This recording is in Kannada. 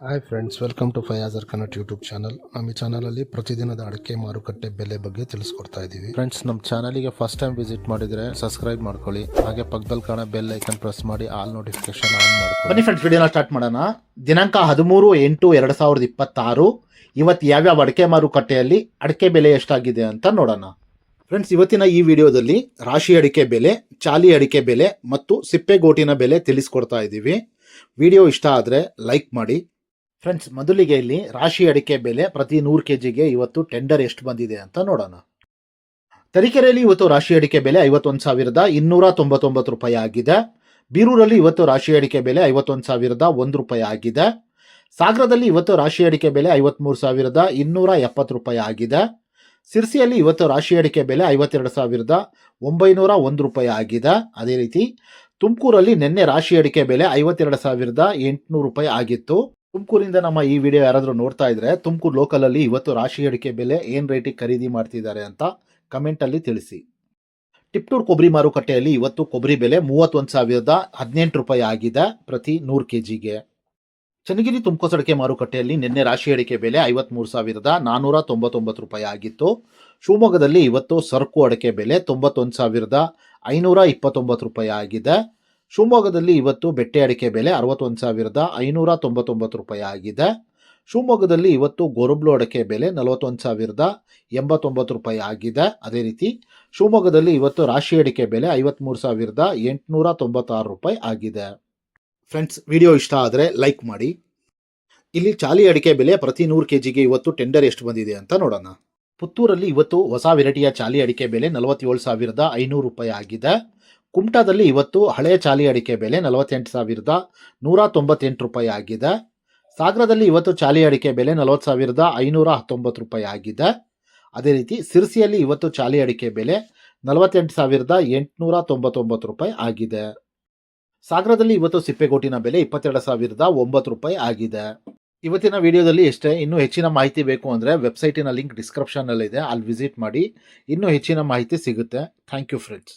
Hi friends, welcome to Fayazar Kannada YouTube channel. ನಮ್ಮ ಈ ಚಾನಲಲ್ಲಿ ಪ್ರತಿದಿನದ ಅಡಿಕೆ ಮಾರುಕಟ್ಟೆ ಬೆಲೆ ಬಗ್ಗೆ ತಿಳಿಸ್ಕೊಡ್ತಾ ಇದ್ದೀವಿ. ಫ್ರೆಂಡ್ಸ್, ನಮ್ಮ ಚಾನಲಿಗೆ ಫಸ್ಟ್ ಟೈಮ್ ವಿಸಿಟ್ ಮಾಡಿದರೆ ಸಬ್ಸ್ಕ್ರೈಬ್ ಮಾಡ್ಕೊಳ್ಳಿ, ಹಾಗೆ ಪಕ್ಕದಲ್ಲಿ ಕಾಣೋ ಬೆಲ್ ಐಕನ್ ಪ್ರೆಸ್ ಮಾಡಿ ಆಲ್ ನೋಟಿಫಿಕೇಶನ್ ಆನ್ ಮಾಡ್ಕೊಳ್ಳಿ. ಬನ್ನಿ ಫ್ರೆಂಡ್ಸ್, ವಿಡಿಯೋನ ಸ್ಟಾರ್ಟ್ ಮಾಡೋಣ. ದಿನಾಂಕ 13/8/2026 ಇವತ್ತು ಯಾವ್ಯಾವ ಅಡಿಕೆ ಮಾರುಕಟ್ಟೆಯಲ್ಲಿ ಅಡಿಕೆ ಬೆಲೆ ಎಷ್ಟಾಗಿದೆ ಅಂತ ನೋಡೋಣ. ಫ್ರೆಂಡ್ಸ್, ಇವತ್ತಿನ ಈ ವಿಡಿಯೋದಲ್ಲಿ ರಾಶಿ ಅಡಿಕೆ ಬೆಲೆ, ಚಾಲಿ ಅಡಿಕೆ ಬೆಲೆ ಮತ್ತು ಸಿಪ್ಪೆಗೋಟಿನ ಬೆಲೆ ತಿಳಿಸ್ಕೊಡ್ತಾ ಇದ್ದೀವಿ. ವಿಡಿಯೋ ಇಷ್ಟ ಆದರೆ ಲೈಕ್ ಮಾಡಿ. ಫ್ರೆಂಡ್ಸ್, ಮೊದಲಿಗೆ ಇಲ್ಲಿ ರಾಶಿ ಅಡಿಕೆ ಬೆಲೆ ಪ್ರತಿ 100 kgಗೆ ಇವತ್ತು ಟೆಂಡರ್ ಎಷ್ಟು ಬಂದಿದೆ ಅಂತ ನೋಡೋಣ. ತರೀಕೆರೆಯಲ್ಲಿ ಇವತ್ತು ರಾಶಿ ಅಡಿಕೆ ಬೆಲೆ 51,299 ರೂಪಾಯಿ ಆಗಿದೆ. ಬೀರೂರಲ್ಲಿ ಇವತ್ತು ರಾಶಿ ಅಡಿಕೆ ಬೆಲೆ 51,001 ರೂಪಾಯಿ ಆಗಿದೆ. ಸಾಗರದಲ್ಲಿ ಇವತ್ತು ರಾಶಿ ಅಡಿಕೆ ಬೆಲೆ 53,270 ರೂಪಾಯಿ ಆಗಿದೆ. ಸಿರ್ಸಿಯಲ್ಲಿ ಇವತ್ತು ರಾಶಿ ಅಡಿಕೆ ಬೆಲೆ 52,901 ರೂಪಾಯಿ ಆಗಿದೆ. ಅದೇ ರೀತಿ ತುಮಕೂರಲ್ಲಿ ನಿನ್ನೆ ರಾಶಿ ಅಡಿಕೆ ಬೆಲೆ 52,800 ರೂಪಾಯಿ ಆಗಿತ್ತು. ತುಮಕೂರಿಂದ ನಮ್ಮ ಈ ವಿಡಿಯೋ ಯಾರಾದರೂ ನೋಡ್ತಾ ಇದ್ರೆ ತುಮಕೂರು ಲೋಕಲಲ್ಲಿ ಇವತ್ತು ರಾಶಿ ಅಡಿಕೆ ಬೆಲೆ ಏನು ರೇಟಿಗೆ ಖರೀದಿ ಮಾಡ್ತಿದ್ದಾರೆ ಅಂತ ಕಮೆಂಟಲ್ಲಿ ತಿಳಿಸಿ. ಟಿಪ್ಟೂರು ಕೊಬ್ಬರಿ ಮಾರುಕಟ್ಟೆಯಲ್ಲಿ ಇವತ್ತು ಕೊಬ್ಬರಿ ಬೆಲೆ 31,018 ರೂಪಾಯಿ ಆಗಿದೆ ಪ್ರತಿ 100 kgಗೆ. ಚನ್ನಗಿರಿ ತುಮಕೂರು ಮಾರುಕಟ್ಟೆಯಲ್ಲಿ ನಿನ್ನೆ ರಾಶಿ ಅಡಿಕೆ ಬೆಲೆ 53,499 ರೂಪಾಯಿ ಆಗಿತ್ತು. ಶಿವಮೊಗ್ಗದಲ್ಲಿ ಇವತ್ತು ಸರಕು ಅಡಿಕೆ ಬೆಲೆ 91,529 ರೂಪಾಯಿ ಆಗಿದೆ. ಶಿವಮೊಗ್ಗದಲ್ಲಿ ಇವತ್ತು ಬೆಟ್ಟೆ ಅಡಿಕೆ ಬೆಲೆ 61,599 ರೂಪಾಯಿ ಆಗಿದೆ. ಶಿವಮೊಗ್ಗದಲ್ಲಿ ಇವತ್ತು ಗೊರಬ್ಲು ಅಡಿಕೆ ಬೆಲೆ 41,089 ರೂಪಾಯಿ ಆಗಿದೆ. ಅದೇ ರೀತಿ ಶಿವಮೊಗ್ಗದಲ್ಲಿ ಇವತ್ತು ರಾಶಿ ಅಡಿಕೆ ಬೆಲೆ 53,896 ರೂಪಾಯಿ ಆಗಿದೆ. ಫ್ರೆಂಡ್ಸ್, ವಿಡಿಯೋ ಇಷ್ಟ ಆದರೆ ಲೈಕ್ ಮಾಡಿ. ಇಲ್ಲಿ ಚಾಲಿ ಅಡಿಕೆ ಬೆಲೆ ಪ್ರತಿ 100 kgಗೆ ಇವತ್ತು ಟೆಂಡರ್ ಎಷ್ಟು ಬಂದಿದೆ ಅಂತ ನೋಡೋಣ. ಪುತ್ತೂರಲ್ಲಿ ಇವತ್ತು ಹೊಸ ವೆರೈಟಿಯ ಚಾಲಿ ಅಡಿಕೆ ಬೆಲೆ 47,500 ರೂಪಾಯಿ ಆಗಿದೆ. ಕುಮಟಾದಲ್ಲಿ ಇವತ್ತು ಹಳೆಯ ಚಾಲಿ ಅಡಿಕೆ ಬೆಲೆ 48,198 ರೂಪಾಯಿ ಆಗಿದೆ. ಸಾಗರದಲ್ಲಿ ಇವತ್ತು ಚಾಲಿ ಅಡಿಕೆ ಬೆಲೆ 40,519 ರೂಪಾಯಿ ಆಗಿದೆ. ಅದೇ ರೀತಿ ಸಿರ್ಸಿಯಲ್ಲಿ ಇವತ್ತು ಚಾಲಿ ಅಡಿಕೆ ಬೆಲೆ 48,899 ರೂಪಾಯಿ ಆಗಿದೆ. ಸಾಗರದಲ್ಲಿ ಇವತ್ತು ಸಿಪ್ಪೆಗೋಟಿನ ಬೆಲೆ 22,009 ರೂಪಾಯಿ ಆಗಿದೆ. ಇವತ್ತಿನ ವಿಡಿಯೋದಲ್ಲಿ ಎಷ್ಟೇ. ಇನ್ನೂ ಹೆಚ್ಚಿನ ಮಾಹಿತಿ ಬೇಕು ಅಂದರೆ ವೆಬ್ಸೈಟಿನ ಲಿಂಕ್ ಡಿಸ್ಕ್ರಿಪ್ಷನ್ನಲ್ಲಿದೆ, ಅಲ್ಲಿ ವಿಸಿಟ್ ಮಾಡಿ ಇನ್ನೂ ಹೆಚ್ಚಿನ ಮಾಹಿತಿ ಸಿಗುತ್ತೆ. Thank you friends.